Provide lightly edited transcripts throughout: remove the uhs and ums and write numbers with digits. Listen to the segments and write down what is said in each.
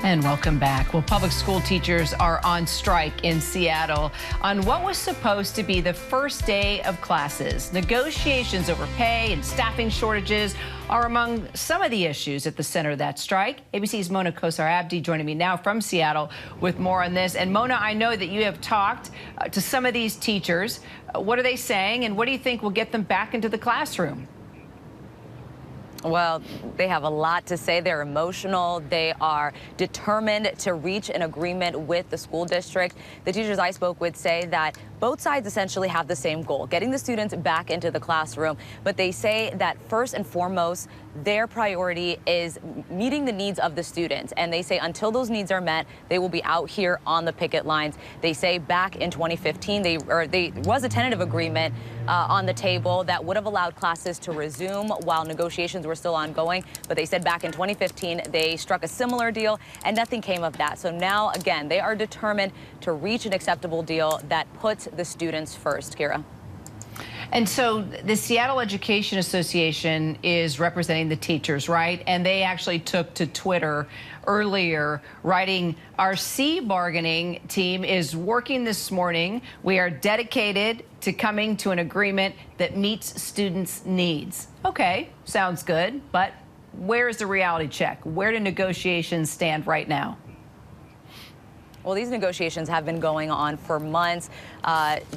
And welcome back. Well, public school teachers are on strike in Seattle on what was supposed to be the first day of classes. Negotiations over pay and staffing shortages are among some of the issues at the center of that strike. ABC's Mona Kosar Abdi joining me now from Seattle with more on this. And Mona, I know that you have talked to some of these teachers. What are they saying, and what do you think will get them back into the classroom? Well, they have a lot to say. They're emotional. They are determined to reach an agreement with the school district. The teachers I spoke with say that both sides essentially have the same goal, getting the students back into the classroom. But they say that first and foremost, their priority is meeting the needs of the students. And they say until those needs are met, they will be out here on the picket lines. They say back in 2015, there was a tentative agreement on the table that would have allowed classes to resume while negotiations were still ongoing. But they said back in 2015, they struck a similar deal and nothing came of that. So now, again, they are determined to reach an acceptable deal that puts the students first. Kira. And so the Seattle Education Association is representing the teachers, right? And they actually took to Twitter earlier writing, "Our C bargaining team is working this morning. We are dedicated to coming to an agreement that meets students' needs." Okay, sounds good, but where is the reality check? Where do negotiations stand right now? Well, these negotiations have been going on for months.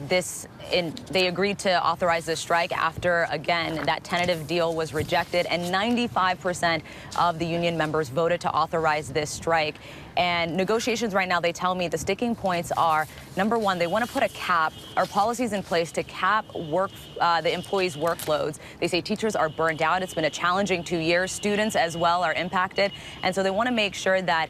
They agreed to authorize this strike after, again, that tentative deal was rejected, and 95% of the union members voted to authorize this strike. And negotiations right now, they tell me the sticking points are, number one, they want to put a cap or policies in place to cap the employees' workloads. They say teachers are burned out. It's been a challenging 2 years. Students as well are impacted. And so they want to make sure that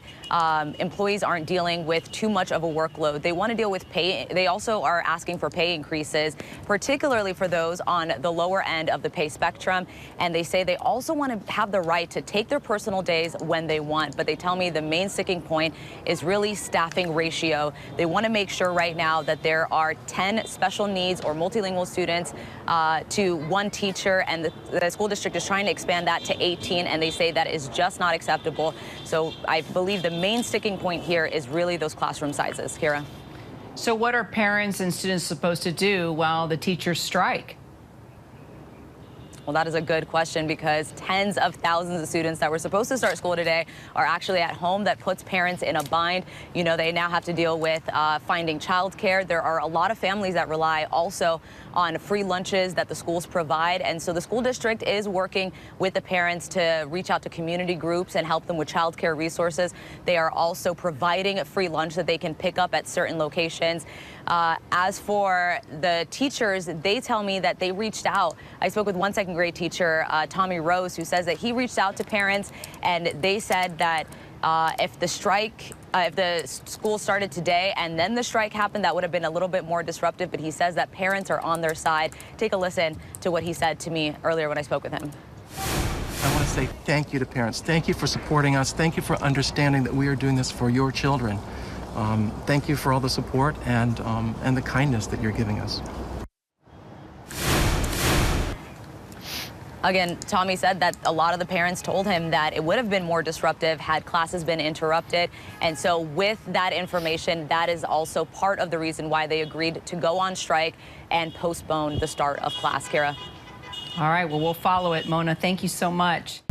employees aren't dealing with too much of a workload. They want to deal with pay. They also are asking for pay increases, particularly for those on the lower end of the pay spectrum. And they say they also want to have the right to take their personal days when they want. But they tell me the main sticking point is really staffing ratio. They want to make sure right now that there are 10 special needs or multilingual students to one teacher, and the school district is trying to expand that to 18, and they say that is just not acceptable. So I believe the main sticking point here is really those classroom sizes. Kira. So what are parents and students supposed to do while the teachers strike? Well, that is a good question, because tens of thousands of students that were supposed to start school today are actually at home. That puts parents in a bind. You know, they now have to deal with finding childcare. There are a lot of families that rely also on free lunches that the schools provide. And so the school district is working with the parents to reach out to community groups and help them with childcare resources. They are also providing free lunch that they can pick up at certain locations. As for the teachers, they tell me that they reached out. I spoke with one second grade teacher, Tommy Rose, who says that he reached out to parents, and they said that if the school started today and then the strike happened, that would have been a little bit more disruptive. But he says that parents are on their side. Take a listen to what he said to me earlier when I spoke with him. I want to say thank you to parents. Thank you for supporting us. Thank you for understanding that we are doing this for your children. Thank you for all the support and the kindness that you're giving us. Again, Tommy said that a lot of the parents told him that it would have been more disruptive had classes been interrupted. And so with that information, that is also part of the reason why they agreed to go on strike and postpone the start of class. Kira. All right, well, we'll follow it. Mona, thank you so much.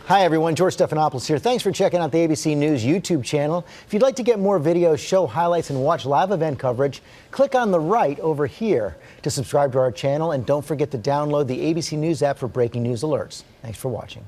Hi, everyone. George Stephanopoulos here. Thanks for checking out the ABC News YouTube channel. If you'd like to get more videos, show highlights, and watch live event coverage, click on the right over here to subscribe to our channel. And don't forget to download the ABC News app for breaking news alerts. Thanks for watching.